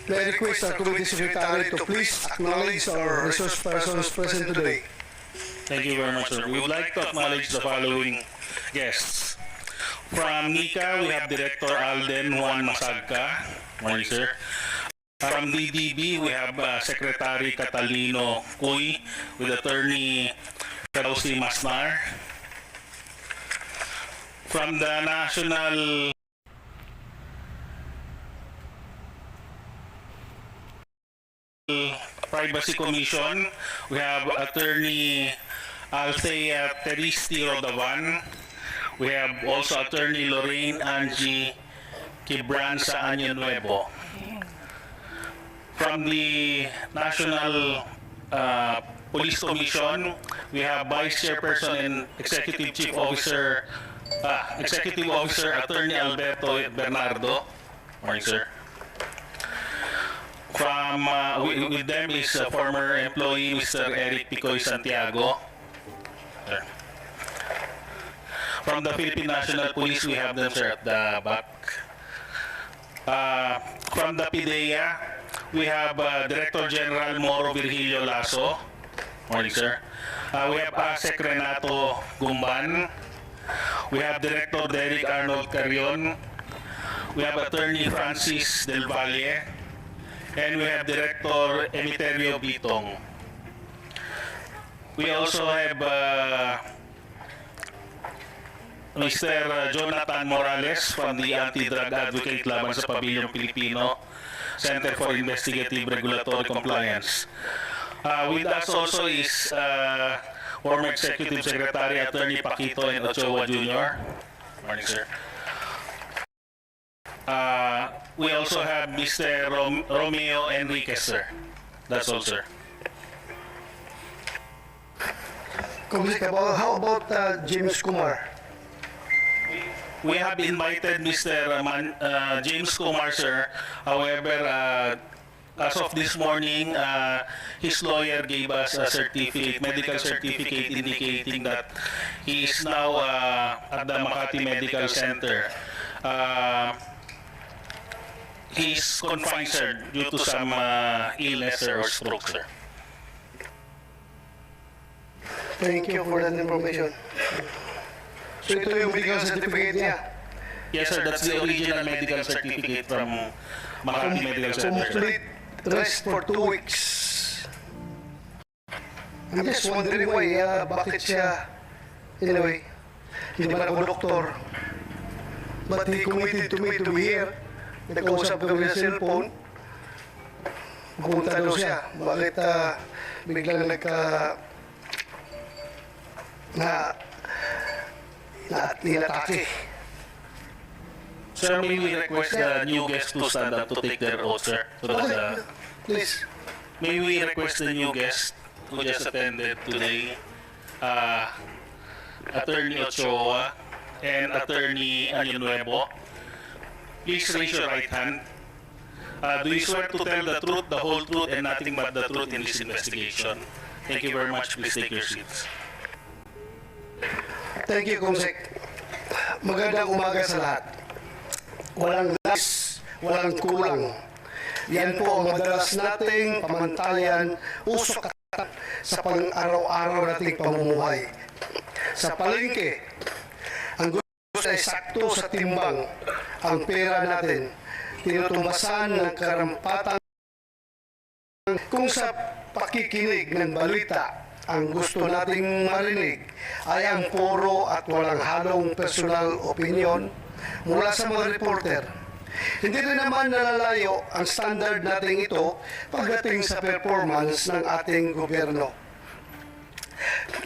May I request our committee secretary to please acknowledge our resource persons present today. Thank you very much, sir. We would like to acknowledge the following guests. From NICA, we have Director Alden Juan Masagka. Morning, sir. From DDB, we have Secretary Catalino Cuy with Attorney Ferozi Masnar. From the National Privacy Commission, we have Attorney Althea Teristi Rodavan. We have also Attorney Lorraine Angie Quibranza Año Nuevo. From the National Police Commission, we have Vice Chairperson and Executive Chief Officer, Executive Officer Attorney Alberto Bernardo. Morning, sir. From with them is former employee Mr. Eric Picoy Santiago. From the Philippine National Police, we have them, sir, at the back. From the PIDEA, we have Director General Moro Virgilio Lasso. Morning, sir. We have ASEC Renato Gumban. We have Director Derek Arnold Carrion. We have Attorney Francis Del Valle. And we have Director Emiterio Bitong. We also have Mr. Jonathan Morales from the Anti-Drug Advocate laban sa Pamilyang Pilipino, Center for Investigative Regulatory Compliance. With us also is former Executive Secretary Attorney Paquito and Ochoa Jr. Morning, sir. We also have Mr. Romeo Enriquez, sir. That's all, sir. How about James Kumar? We have invited Mr. James Kumar, sir. However, as of this morning, his lawyer gave us a certificate, medical certificate indicating that he is now at the Makati Medical Center. He's confined, sir, due to some illness, sir, or stroke, sir. Thank you for that information. So ito yung medical certificate niya? Yes, sir, that's the original medical certificate from Makati Medical Center. Complete rest for 2 weeks. I'm just wondering why, bakit siya, anyway, hindi ba ako doktor? But he committed to me to be here. Nag-usap kami sa cellphone. Pupunta daw siya. Bakit biglang nilatake? Sir, may we request the new guests to stand up to take their oath, sir? So that, Please. may we request the new guest who just attended today, Attorney Ochoa and Attorney Año Nuevo. Please raise your right hand. Do you swear to tell the truth, the whole truth, and nothing but the truth in this investigation? Thank you very much. Please take your seats. Thank you, Kumsek. Magandang umaga sa lahat. Walang labis, walang kulang. Yan po ang madalas nating pamantayan, usok at sa pang-araw-araw nating pamumuhay. Sa palengke, ang gusto ay sakto sa timbang. Ang pera natin, tinutumbasan ng karampatan. Kung sa pakikinig ng balita, ang gusto nating marinig ay ang puro at walang halong personal opinion mula sa mga reporter. Hindi rin naman nalalayo ang standard nating ito pagdating sa performance ng ating gobyerno.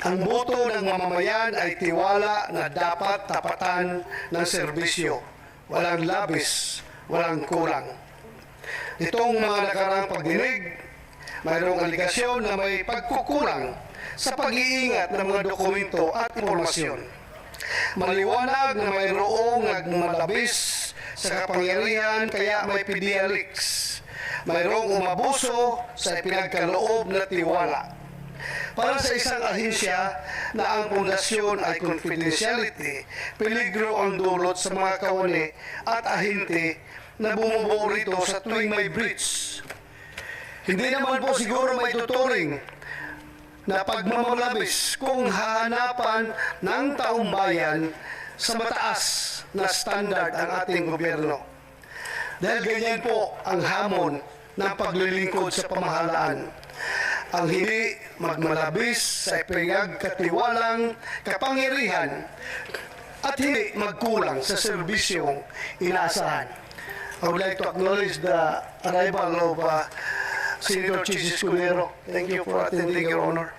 Ang boto ng mamamayan ay tiwala na dapat tapatan ng serbisyo. Walang labis, walang kulang. Itong mga nakaraang pagdinig, mayroong aligasyon na may pagkukulang sa pag-iingat ng mga dokumento at impormasyon. Maliwanag na mayroong nagmalabis sa kapangyarihan kaya may PDEA leaks. Mayroong umabuso sa ipinagkaloob na tiwala. Para sa isang ahensya na ang pundasyon ay confidentiality, peligro ang dulot sa mga kawani at ahente na bumubuo rito sa tuwing may breach Hindi naman po siguro may tuturing na pagmamalabis kung hahanapan ng taong bayan sa mataas na standard ang ating gobyerno. Dahil ganyan po ang hamon ng paglilingkod sa pamahalaan. Ang hindi magmalabis sa pinagkatiwalang kapangyarihan at hindi magkulang sa serbisyong inaasahan. I would like to acknowledge the arrival of Senator Chis Escudero. Thank you for attending, Your Honor.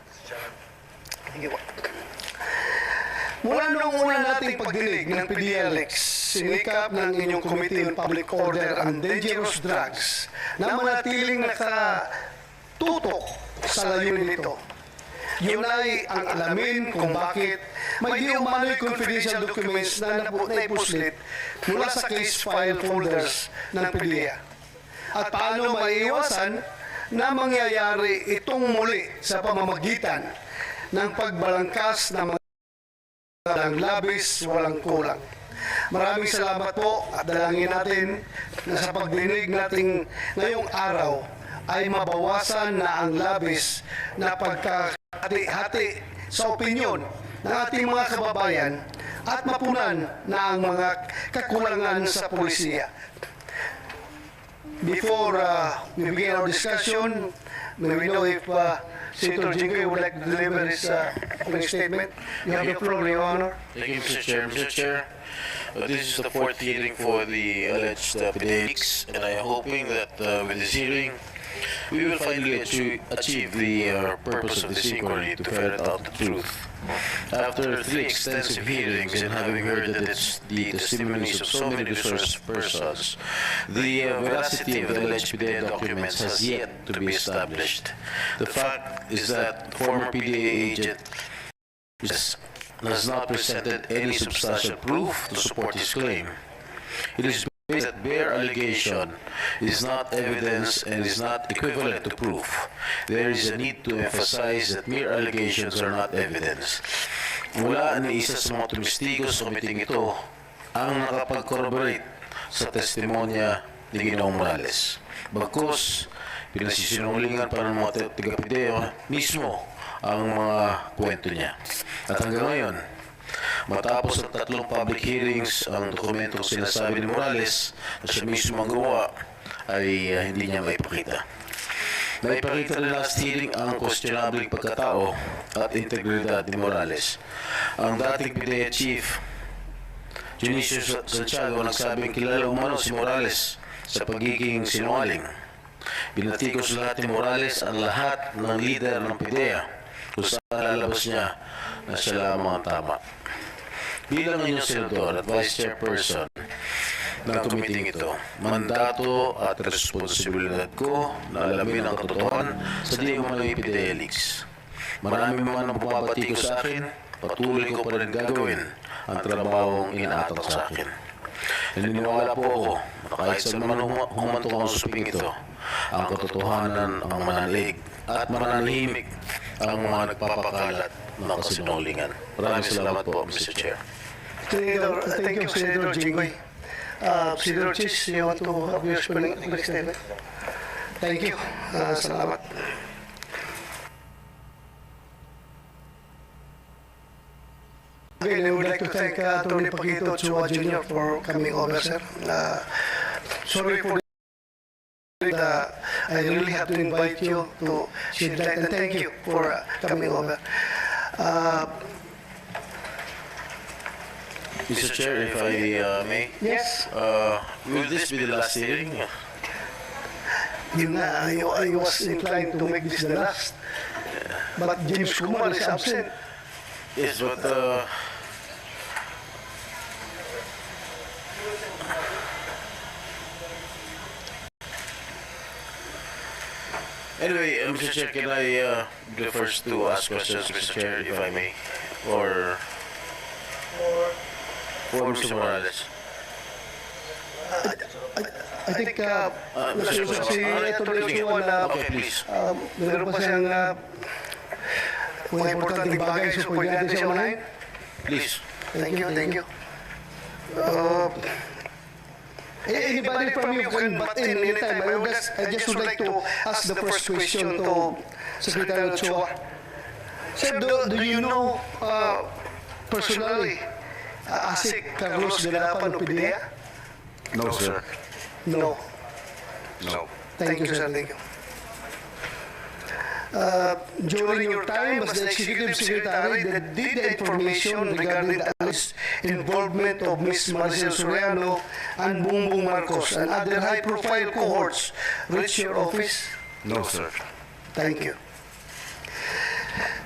Thank you. Mula noong una nating pagdinig ng PDLX, sinikap ng inyong Committee on Public Order and Dangerous Drugs na manatiling nakatutok sa layunin nito. Yun ay ang alamin kung bakit may di umano'y confidential documents na naipuslit mula sa case file folders ng PDEA. At paano maiiwasan na mangyayari itong muli sa pamamagitan ng pagbalangkas ng mga labis walang kulang. Maraming salamat po at dalangin natin na sa pagdinig nating ngayong araw ay mabawasan na ang labis na pagkahati-hati sa opinyon ng ating mga kababayan at mapunan na ang mga kakulangan sa pulisya. Before we begin our discussion, may we know if Senator Jinggoy would like to deliver his opening statement. You have the floor, Your Honor. Thank you, Mr. Chair. Mr. Chair, this is the fourth hearing for the alleged PDX, and I'm hoping that with this hearing, we will finally achieve the purpose of this inquiry to ferret out the truth. After 3 extensive hearings and having heard that it's the testimonies of so many resource persons, the veracity of the alleged PDA documents has yet to be established. The fact is that the former PDA agent has not presented any substantial proof to support his claim. It is based that bare allegation is not evidence and is not equivalent to proof. There is a need to emphasize that mere allegations are not evidence. Wala ni isa sa mga tumistigos sa committee ito ang nakapag-corroborate sa testimonya ni Ginoong Morales. Bagkus, pinasisinungalingan pa ng mga taga-PDEA mismo ang mga kwento niya. At hanggang ngayon, matapos ang 3 public hearings, ang dokumentong sinasabi ni Morales na siya mismo ang gumawa ay hindi niya maipakita. Naipakita rin last hearing ang questionable pagkatao at integridad ni Morales. Ang dating PDEA Chief, Junicio Santiago, nagsabing kilala umano si Morales sa pagiging sinungaling. Binatikos lahat ni Morales ang lahat ng leader ng PDEA kung saan lalabas niya na siya lamang ang tama. Bilang inyong senador at vice chairperson ng committee ito, mandato at responsibilidad ko na alamin ang katotohanan sa di umano'y PDEA leaks. Marami man ang bumabati ko sa akin, patuloy ko pa rin gagawin ang trabahong inaatang sa akin. Naniniwala po ako na kahit saan man humantong ang susping ito, ang katotohanan ang mananalig at mananahimik ang mga nagpapakalat ng kasinungalingan. Maraming salamat po, Mr. Chair. Senator, thank you, Senator Jinggoy. Senator Chis, you want to have your opening statement? Thank you. Salamat. Again, I would like to thank Atty. Paquito Chua Jr. for coming over, sir. Sorry for I really have to invite you to shed light, and thank you for coming over. Mr. Chair, if I may, Yes. will this be the last hearing? Yun nga, I was inclined to make this the last. But James Kumar is absent. Yes, but anyway, Mr. Chair, can I be the first to ask questions, Mr. Chair, if I may? Or for Mr. Morales? I think nasusunod si Atty. Chua na Okay, please. meron pa siyang mga importanteng bagay, so pwede natin siya unahin. Please. Thank you, thank you. Anybody from you can butt in anytime. I just would like to ask the first question to Secretary Ochoa. Sir, do you know personally Asik Carlos Galapan of PDEA? No, sir. No. No. Thank you, sir. Thank you. During your time as the Executive Secretary, did the information regarding the alleged involvement of Ms. Maricel Soriano and Bongbong Marcos and other high-profile cohorts reach your office? No, sir. Thank you.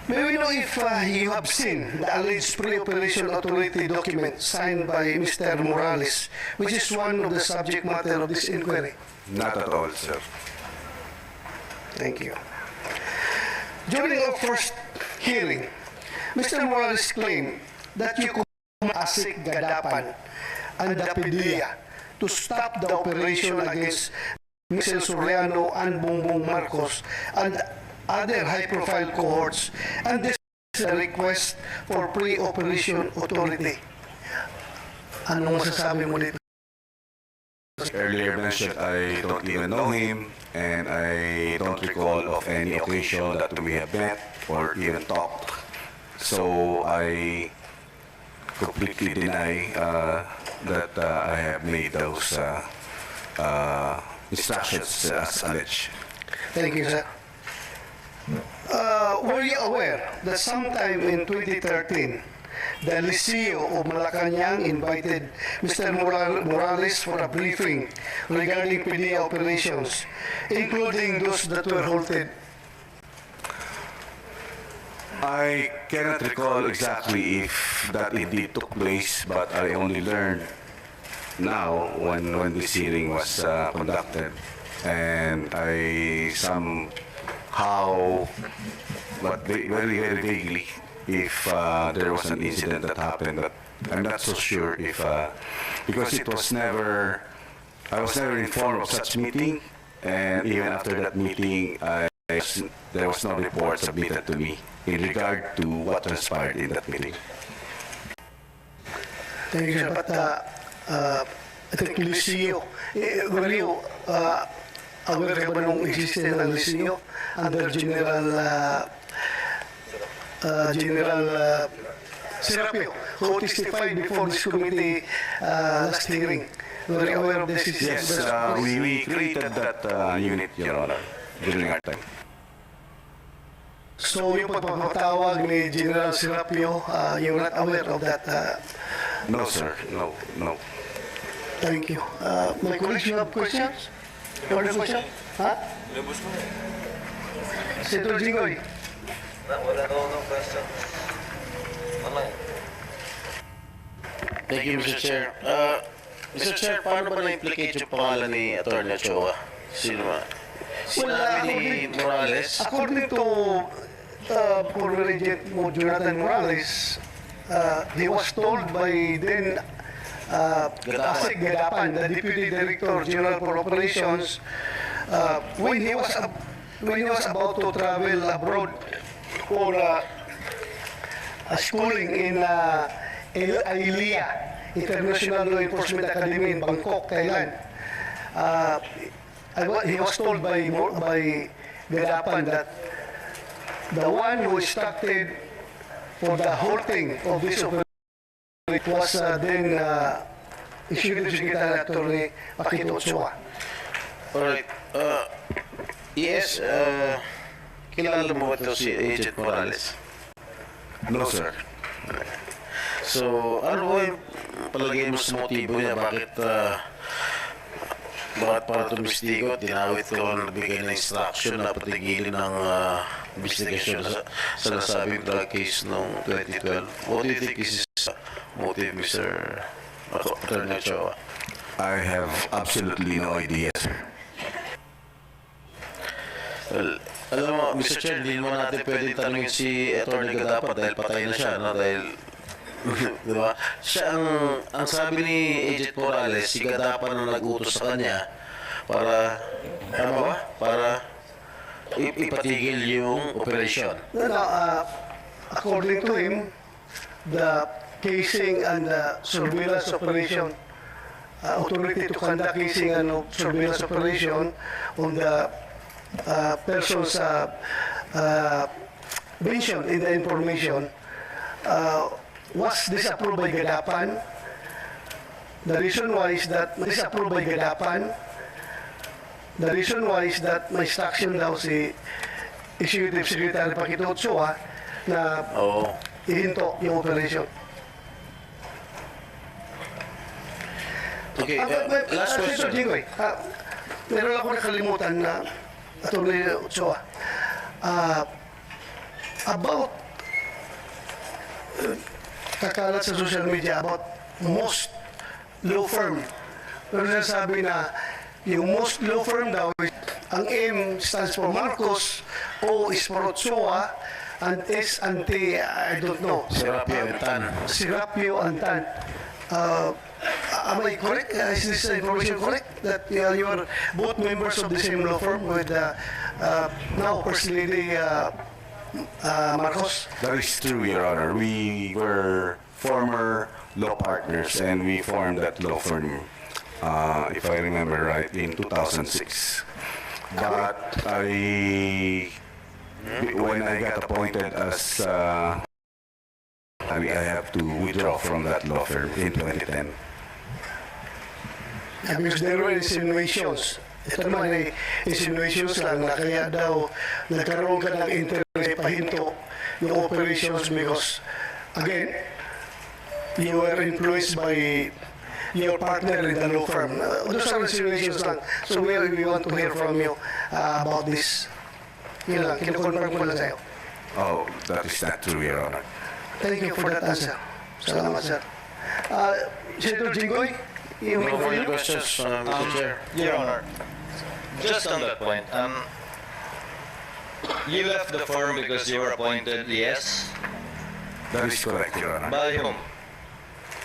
May we know if you have seen the alleged pre-operation authority document signed by Mr. Morales, which is one of the subject matter of this inquiry? Not at all, sir. Thank you. During our first hearing, Mr. Morales claimed that you commanded Asik Gadapan and the PDEA to stop the operation against Mr. Soriano and Bongbong Marcos and other high-profile cohorts, and this is a request for pre-operation authority. Anong masasabi mo dito? Earlier mentioned, I don't even know him, and I don't recall of any occasion that we have met or even talked. So I completely deny that I have made those instructions as alleged. Thank you, sir. Were you aware that sometime in 2013, the Liceo of Malacanang invited Mr. Morales for a briefing regarding PDEA operations, including those that were halted? I cannot recall exactly if that indeed took place, but I only learned now when this hearing was conducted, and I somehow, but very, very vaguely, if there was an incident that happened, but I'm not so sure if, because it was never, I was never informed of such meeting, and even after that meeting, there was no report submitted to me in regard to what transpired in that meeting. Thank you, sir. But I think Liceo, were you aware ka ba nung existence ng Liceo under General Serapio, who testified before this committee last hearing? Were you aware of this? Yes, we created that unit, Your Honor, during our time. So yung pagpapatawag ni General Serapio, you're not aware of that? No, sir. No, no. Thank you. My colleagues, you have questions? You have a question? Ha? Senator Jigoy. Wala daw ng question. Wala. Thank you, Mr. Chair. Mr. Chair, paano ba na-implicate yung pangalan ni Atty. Ochoa? Sino ba? Sinabi ni Morales? According to former agent mo, Jonathan Morales, he was told by then Asik Gadapan, the Deputy Director General for Operations, when he was about to travel abroad for a schooling in ILIA, International Law Enforcement Academy in Bangkok, Thailand. He was told by Gadapan that the one who instructed for the halting of this operation was then Executive Secretary Atty. Paquito Ochoa. Alright. Yes, kilala mo ba ito si Agent Morales? No, sir. So, ano ba yung palagay mo sa motibo niya? Bakit para tumistigo, tinawit ko ang nagbigay ng instruction na patigilin ng investigasyon sa nasabing drug case noong 2012. What do you think is his motive, Mr. Atty. Ochoa? I have absolutely no idea, sir. Well, alam mo, Mr. Chair, hindi mo natin pwedeng tanungin si Atty. Gadapan dahil patay na siya, no? Dahil, di ba? Siya ang sabi ni Agent Morales, si Gadapan ang nag-utos sa kanya para, ano ba? Para ipatigil yung operasyon. According to him, the casing and the surveillance operation authority to conduct casing and surveillance operation on the persons mentioned in the information was disapproved by Gadapan. The reason why is that disapproved by Gadapan. The reason why is that may instruction daw si Executive Secretary Paquito Ochoa na ihinto yung operation. Okay, last question. Jingoy, meron ako nakalimutan na Atty. Ochoa. About kakalat sa social media about most law firm. Pero sinasabi na yung most law firm daw, ang M stands for Marcos, O is for Ochoa, and S and T, I don't know. Serapio and Tan. Serapio and Tan. Am I correct? Is this information correct? That you are both members of the same law firm with now First Lady Marcos? That is true, Your Honor. We were former law partners and we formed that law firm, if I remember right, in 2006. But when I got appointed as, I have to withdraw from that law firm in 2010. Because there were insinuations. Ito naman ay insinuations lang na kaya daw nagkaroon ka ng interest pahinto yung operations because, again, you were influenced by your partner in the law firm. Those are insinuations lang. So we want to hear from you about this. Yun lang, kinakonfirm ko lang sa'yo. Oh, that is not true, Your Honor. Thank you for that answer. Salamat, sir. Senator Jinggoy, you No may further follow. questions, Mr. Chair. Your Honor, just on that point, you left the firm because you were appointed, yes? That is correct, Your Honor. By whom?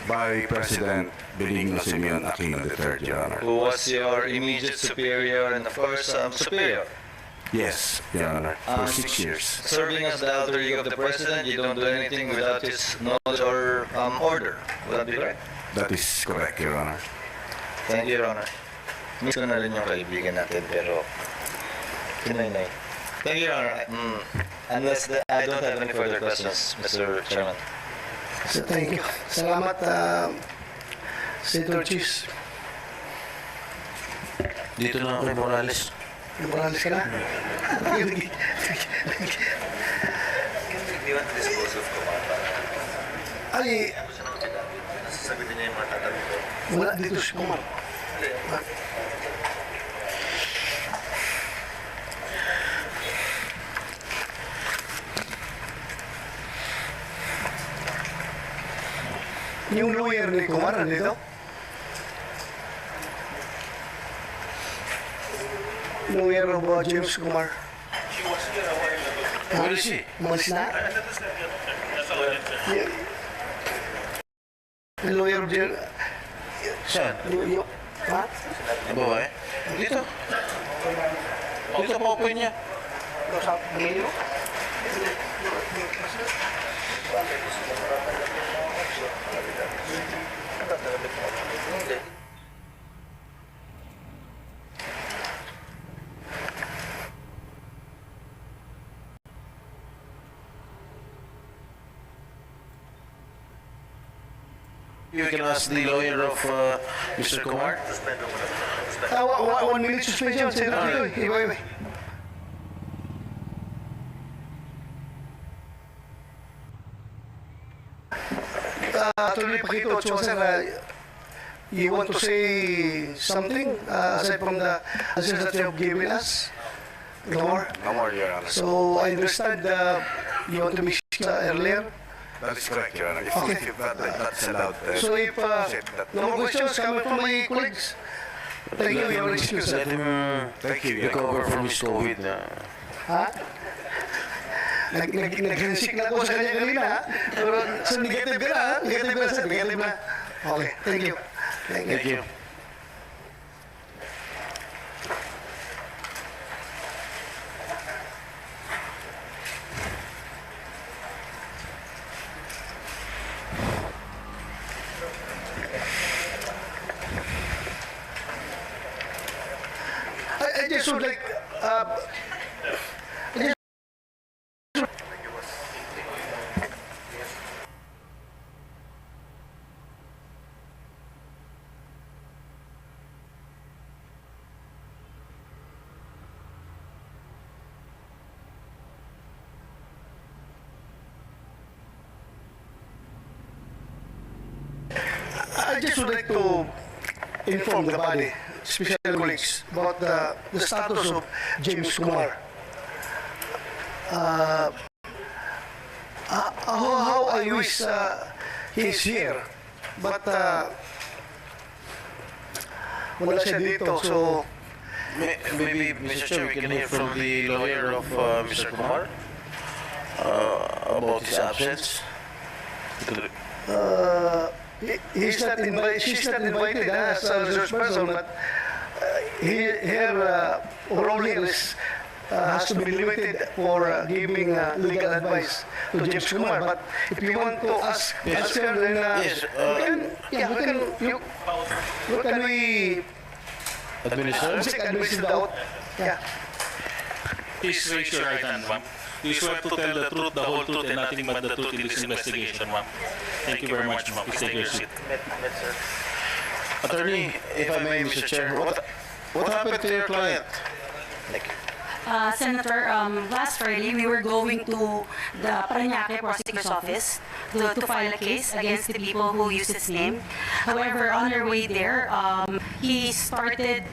By President Benigno Simeon Aquino III, Your Honor. Who was your immediate superior and of course superior? Yes, Your Honor, for 6 years. Serving as the alter ego of the president, you don't do anything without his knowledge or order. Would that be correct? That is correct, Your Honor. Thank you, Your Honor. Miss ko na rin yung kaibigan natin, pero kinay-nay. Thank you, Your Honor. I don't have any further questions, Mr. Chairman. So, thank you. Salamat, Senator Chis. Dito na ako kay Morales. Morales ka na? Do you want to dispose of Kumapa? Ay, Nasasagutin niya yung mga tatanong ko. wala dito si Kumar. Yung lawyer ni Kumar, nandito? Lawyer of James Kumar. Where is he? Umalis na? Yung lawyer of James... Saan? Ha? Babae? Dito. Dito pa open niya. Sa Emilio? You can ask the lawyer of Mr. Kumar. 1 minute suspension, Senator Jigoy. Iba. Tuloy Paquito Ochoa, sir, you want to say something aside from the answers that you have given us? No more? No more, Your Honor. So I understand you want to be earlier? That is correct, Your Honor. Okay. If that's allowed. So if no more questions coming from my colleagues, thank you, your excuse. Let him Thank you, Your recover Honor. from his COVID. Ha? Nag-handshake na ako sa kanya kanina, ha? Pero so negative ka na, ha? Negative ka na, sir. Negative na. Okay, thank you. Thank you. just would like, I just would like to inform the body, especially colleagues, about the status of James Kumar. How I wish he is here, but wala siya dito, so Maybe, Mr. Chair, we can hear from the lawyer of Mr. Kumar about his absence. he's not invited. She's not invited as a resource person, but her role here is has to be limited for giving legal advice to James Kumar. But if you want to ask her, then Yes, what can we Administer? administer the out? Yeah. Please raise your right hand, ma'am. You swear to tell the truth, the whole truth, and nothing but the truth in this investigation, ma'am. Thank you very much, ma'am. Please take your seat. Attorney, if I may, Mr. Chair, what happened to your client? Senator, last Friday, we were going to the Parañaque Prosecutor's Office to file a case against the people who used his name. However, on our way there, he started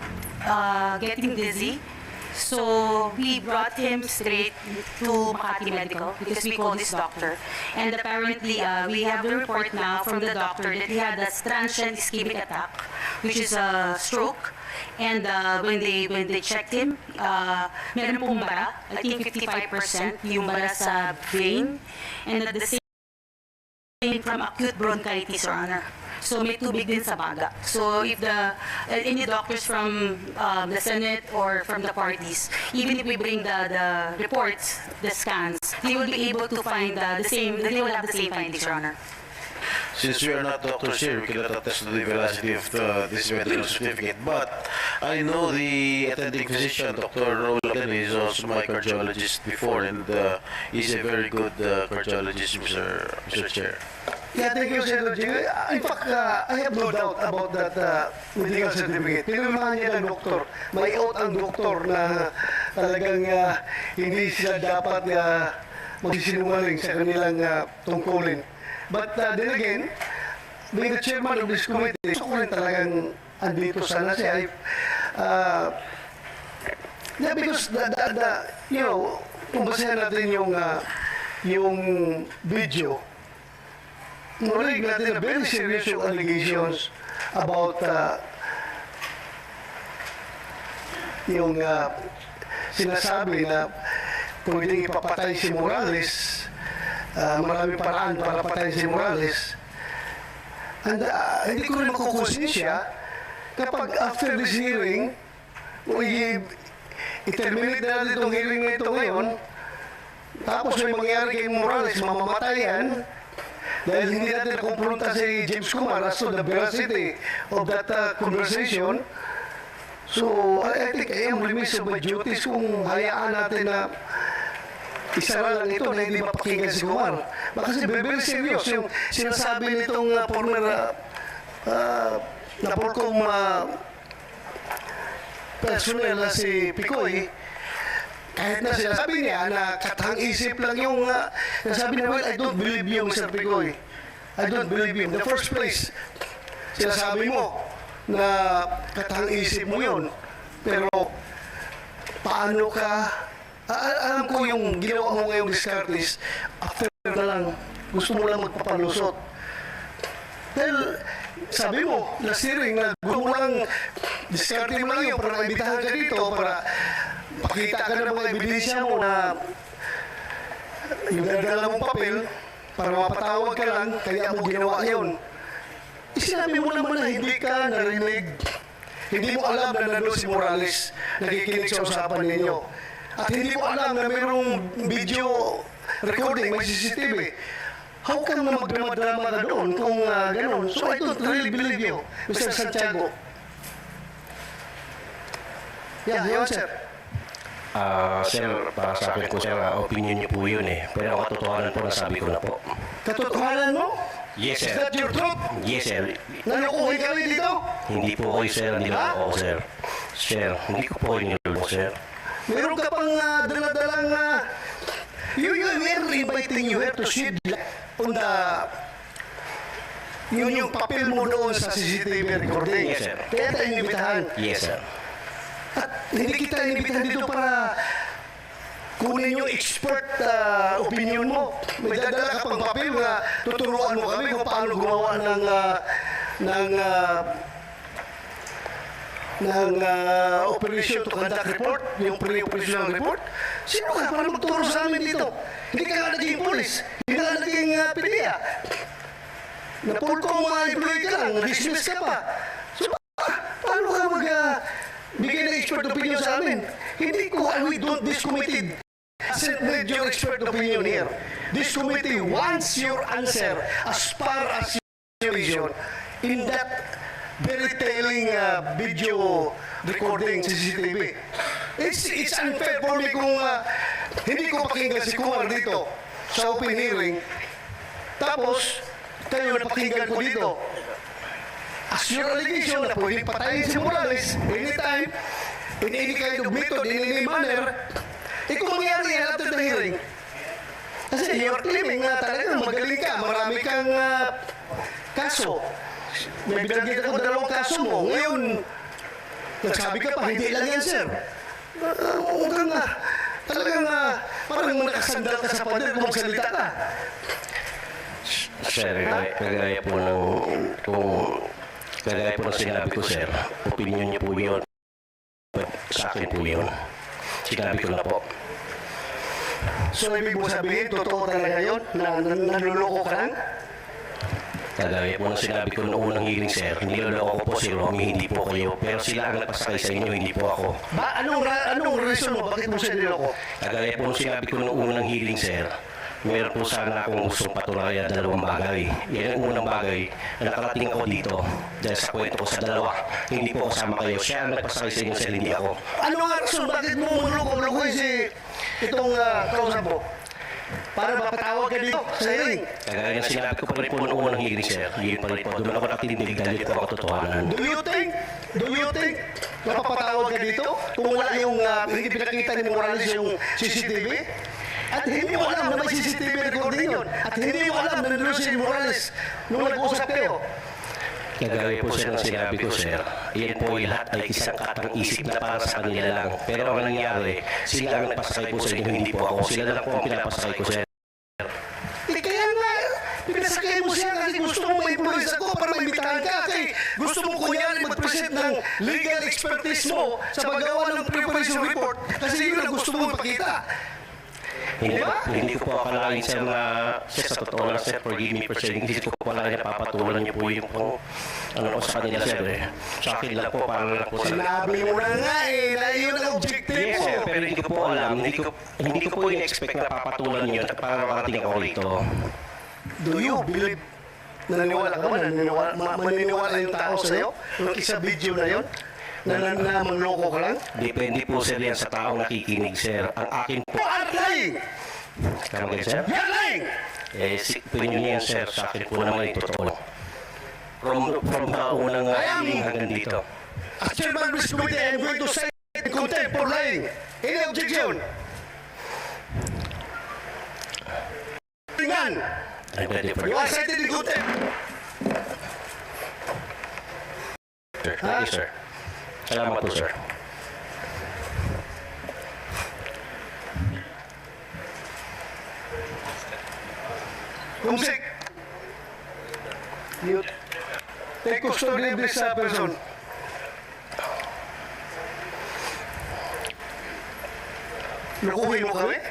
getting dizzy. So we brought him straight to Makati Medical because we called this doctor. And apparently, we have the report now from the doctor that he had a transient ischemic attack, which is a stroke. And when they checked him, meron pong bara, I think 55% yung bara sa brain. And at the same from acute bronchitis, Your Honor. So may tubig din sa baga. So if any doctors from the Senate or from the parties, even if we bring the reports, the scans, they will be able to find they will have the same findings, Your Honor. Since we are not doctors here, we cannot attest to the veracity of this medical certificate. But I know the attending physician, Dr. Roland, is also my cardiologist before, and he's a very good cardiologist, Mr. Chair. Yeah, thank you, Senator Jing. In fact, I have no doubt about that medical certificate. Pinirmahan niya ng doktor. May oath ang doktor na talagang hindi sila dapat magsisinungaling sa kanilang tungkulin. But then again, being the chairman of this committee, gusto ko rin talagang andito sana siya. Yeah, because kung basahin natin yung video, narinig natin na very serious yung allegations about yung sinasabi na pwedeng ipapatay si Morales, maraming paraan para patayin si Morales. And hindi ko rin makukonsensya kapag after this hearing, i-terminate na natin itong hearing na ito ngayon, tapos may mangyari kay Morales, mamamatayan, dahil hindi natin nakumpronta si James Kumar as to the veracity of that conversation. So, I think I am remiss of my duties kung hayaan natin na isara lang ito na hindi mapakinggan si Kumar. Kasi very serious yung sinasabi nitong former na Porcom personnel na si Picoy. Kahit na sinasabi niya na katang-isip lang yung nasabi niya, well, I don't believe you, Mr. Picoy. I don't believe you. In the first place, sinasabi mo na katang-isip mo yun. Pero paano ka, alam ko yung ginawa mo ngayong discartes, after na lang, gusto mo lang magpapalusot. Dahil sabi mo, last hearing, na gusto mo lang, discarte mo lang yun para maibitahan ka dito, para pakita ka ng mga ebidensya mo na yung dadala mong papel para mapatawag ka lang, kaya mo ginawa yun. Sinabi mo naman na hindi ka narinig. Hindi mo alam na nandun si Morales nakikinig sa usapan ninyo. At hindi mo alam na mayroong video recording, may CCTV. How come na magdrama-drama ka doon kung gano'n? So I don't really believe you, Mr. Santiago. Yeah, yun, sir. Sir, para sa akin po, sir, opinion niyo po yun eh. Pero ang katotohanan po, nasabi ko na po. Katotohanan mo? Yes, Is sir. that your truth? Yes, sir. Nalukuhin kami dito? Hindi po kayo, sir. Niloloko ko, sir. Sir, hindi ko po kayo niloloko, sir. Meron ka pang daladalang we are inviting you here to shed light on the yung papel mo doon sa CCTV recording. Yes, sir. Kaya tayo inibitahan. Yes, sir. At hindi kita inibitahan dito para kunin yung expert opinion mo. May dadala ka pang papel na tuturuan mo kami kung paano gumawa ng operation to conduct report, yung pre-operational report. Sino ka para magturo sa amin dito? Hindi ka nga naging polis, hindi ka nga naging PDEA. Napulkong mga employee ka lang, na-dismiss ka pa. So, paano ka bigay ng expert opinion sa amin? Hindi ko, we don't, this committee doesn't need your expert opinion here. This committee wants your answer as far as your vision in that very telling video recording sa CCTV. It's unfair for me kung hindi ko pakinggan si Kumar dito sa open hearing. Tapos, kayo napakinggan ko dito. As your allegation na pwedeng patayin si Morales anytime, in any kind of method, in any manner, kung mangyari yan after the hearing, kasi you're claiming na talagang magaling ka, marami kang kaso. May binanggit ako 2 kaso mo. Ngayon, nagsabi ka pa, hindi lang yan, sir. Mukhang talagang parang nakasandal ka sa pader kung magsalita ka. Sir, kagaya po ng sinabi ko, sir. Opinion niyo po yun. Sa akin po yun. Sinabi ko na po. So, ibig mo sabihin, totoo talaga yun? Na nanuloko ka lang? Kagaya po ng sinabi ko noong unang hearing, sir. Niloloko ko po si Romy, hindi po kayo. Pero sila ang nagpasakay sa inyo, hindi po ako. Ba, anong reason mo? Bakit mo siya niloko? Kagaya po ng sinabi ko noong unang hearing, sir. Meron po sana akong gustong patunayan 2 bagay. Yan ang unang bagay na nakarating ako dito. Dahil sa kwento ko sa 2, hindi po kasama kayo. Siya ang nagpasakay sa inyo, sir, hindi ako. Ano nga rason? Bakit mo maluko-lukoy si itong kausap mo? Para mapatawag ka dito sa hearing. Kagaya ng sinabi ko pa rin po noong unang hearing, sir. Yun pa rin po. Doon ako natindig dahil ito ang katotohanan. Do you think napapatawag ka dito kung wala yung hindi pinakita ni Morales yung CCTV? At hindi mo alam na may CCTV recording yun. At hindi mo alam na nandun si Morales nung nag-uusap kayo. Kagaya po, sir, ng sinabi ko, sir. Yan po ay lahat ay isang katang isip na para sa kanila lang. Pero ang nangyari, sila ang nagpasakay po sa inyo, hindi po ako. Sila lang po ang pinapasakay ko, sir. Kaya nga, pinasakay mo siya kasi gusto mo ma-influence ako para maimitahan ka. Kasi gusto mo kunyari mag-present ng legal expertise mo sa paggawa ng preparation report kasi yun ang gusto mo ipakita. Hindi ko po akalain, sir, na sa totoo lang, sir, forgive me for saying, hindi ko po akalain na papatulan niyo po yung ano sa kanila, sir, eh. Sa akin lang po, para lang po sa... Sinabi mo na nga na yun ang objective Yes, mo. sir, pero hindi ko po alam, hindi ko po in-expect na papatulan niyo at para makarating ako rito. Do you believe? Naniniwala ka ba? Maniniwala yung tao sa'yo? Yung isa video na yun? Na manloko ka lang? Depende po, sir, yan sa taong nakikinig, sir. Ang akin po... I'm lying! Tama kayo, sir? You're lying! Opinion niya yan, sir. Sa akin po naman yung totoo. From unang hearing hanggang dito. As chairman of this committee, I am going to cite in contempt for lying. Any objection? Tingnan! I'm ready for You you. are cited in contempt. Sir. Thank you, sir. Salamat po, sir. Kumsik! You take custody of this person. Nakuhin mo kami?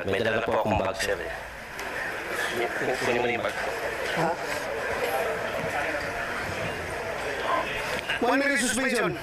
May dala po akong bag, sir. Kunin mo na yung bag. 1 minute suspension.